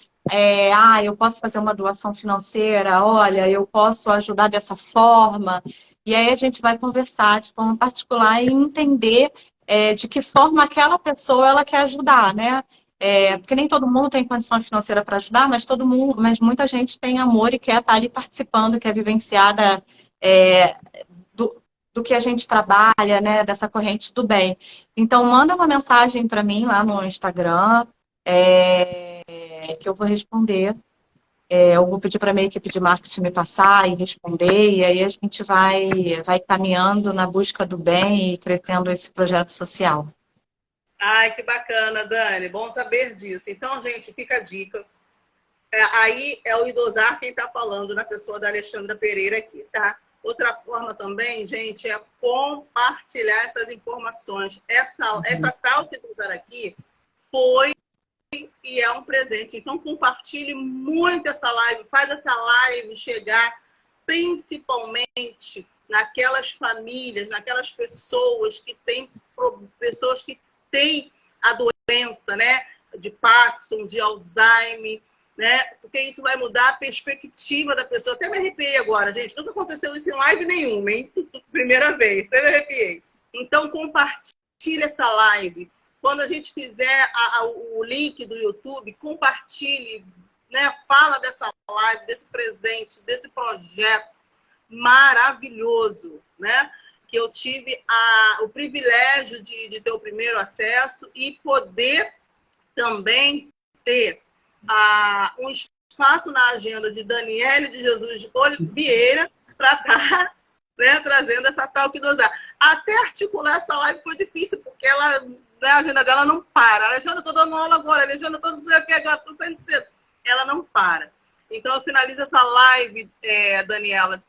Eu posso fazer uma doação financeira, olha, eu posso ajudar dessa forma. E aí a gente vai conversar de forma particular e entender de que forma aquela pessoa ela quer ajudar, né? Porque nem todo mundo tem condição financeira para ajudar, mas muita gente tem amor e quer estar ali participando, quer vivenciar do que a gente trabalha, né? Dessa corrente do bem. Então, manda uma mensagem para mim lá no Instagram, que eu vou responder. Eu vou pedir para a minha equipe de marketing me passar e responder, e aí a gente vai caminhando na busca do bem e crescendo esse projeto social. Ai, que bacana, Dani. Bom saber disso. Então, gente, fica a dica. Aí é o Idosar quem está falando, na pessoa da Alexandra Pereira aqui, tá? Outra forma também, gente, é compartilhar essas informações. Essa tal que Idosar aqui foi e é um presente. Então, compartilhe muito essa live. Faz essa live chegar principalmente naquelas famílias, naquelas pessoas que têm a doença, né? De Parkinson, de Alzheimer, né? Porque isso vai mudar a perspectiva da pessoa. Até me arrepiei agora, gente. Nunca aconteceu isso em live nenhuma, hein? Primeira vez, até me arrepiei. Então, compartilhe essa live. Quando a gente fizer o link do YouTube, compartilhe, né? Fala dessa live, desse presente, desse projeto maravilhoso, né? Que eu tive o privilégio de ter o primeiro acesso e poder também ter um espaço na agenda de Daniele de Jesus Vieira para estar trazendo essa tal que dosar. Até articular essa live foi difícil, porque ela, a agenda dela não para. Alexandra, estou dando aula agora. Alexandra, estou não sei o que agora, estou saindo cedo. Ela não para. Então, eu finalizo essa live, Daniela,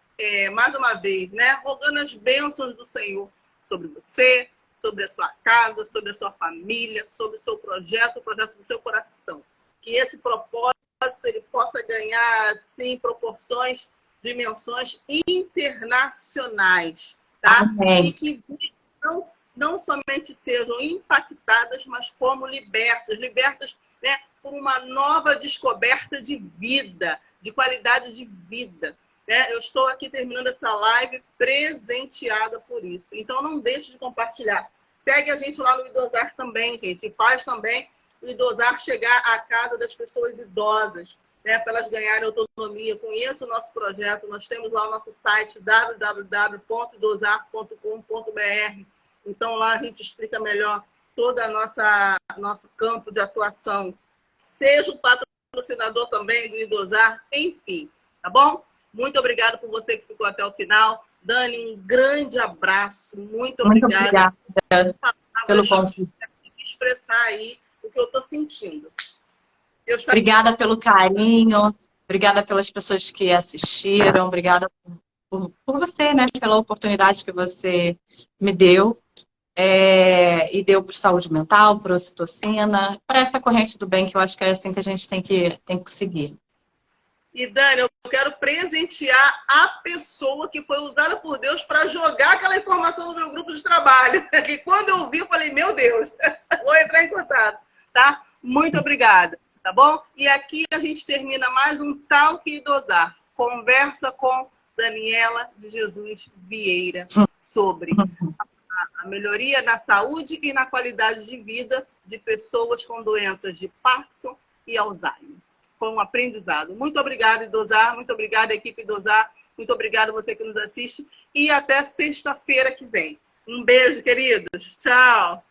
mais uma vez, né? Rogando as bênçãos do Senhor sobre você, sobre a sua casa, sobre a sua família, sobre o seu projeto, o projeto do seu coração. Que esse propósito ele possa ganhar assim proporções, dimensões internacionais, tá? Amém. E que não somente sejam impactadas, mas como libertas, né, por uma nova descoberta de vida, de qualidade de vida. Né? Eu estou aqui terminando essa live presenteada por isso. Então não deixe de compartilhar. Segue a gente lá no Idosar também, gente. E faz também o Idosar chegar à casa das pessoas idosas, né, para elas ganharem autonomia. Conheça o nosso projeto. Nós temos lá o nosso site www.idosar.com.br. Então lá a gente explica melhor todo nosso campo de atuação. Seja o patrocinador também do Idosar, enfim, tá bom? Muito obrigada por você que ficou até o final. Dani, um grande abraço. Muito obrigada pelo convite. Expressar aí o que eu estou sentindo. Obrigada pelo carinho, obrigada pelas pessoas que assistiram, obrigada por você, né, pela oportunidade que você me deu. E deu para saúde mental, para ocitocina, para essa corrente do bem, que eu acho que é assim que a gente tem que seguir. E, Dani, eu quero presentear a pessoa que foi usada por Deus para jogar aquela informação no meu grupo de trabalho. E quando eu vi, eu falei, meu Deus, vou entrar em contato, tá? Muito obrigada, tá bom? E aqui a gente termina mais um Talk Idosar. Conversa com Daniela de Jesus Vieira sobre a melhoria na saúde e na qualidade de vida de pessoas com doenças de Parkinson e Alzheimer. Foi um aprendizado. Muito obrigada, Idosar. Muito obrigada, equipe Idosar. Muito obrigada você que nos assiste. E até sexta-feira que vem. Um beijo, queridos. Tchau.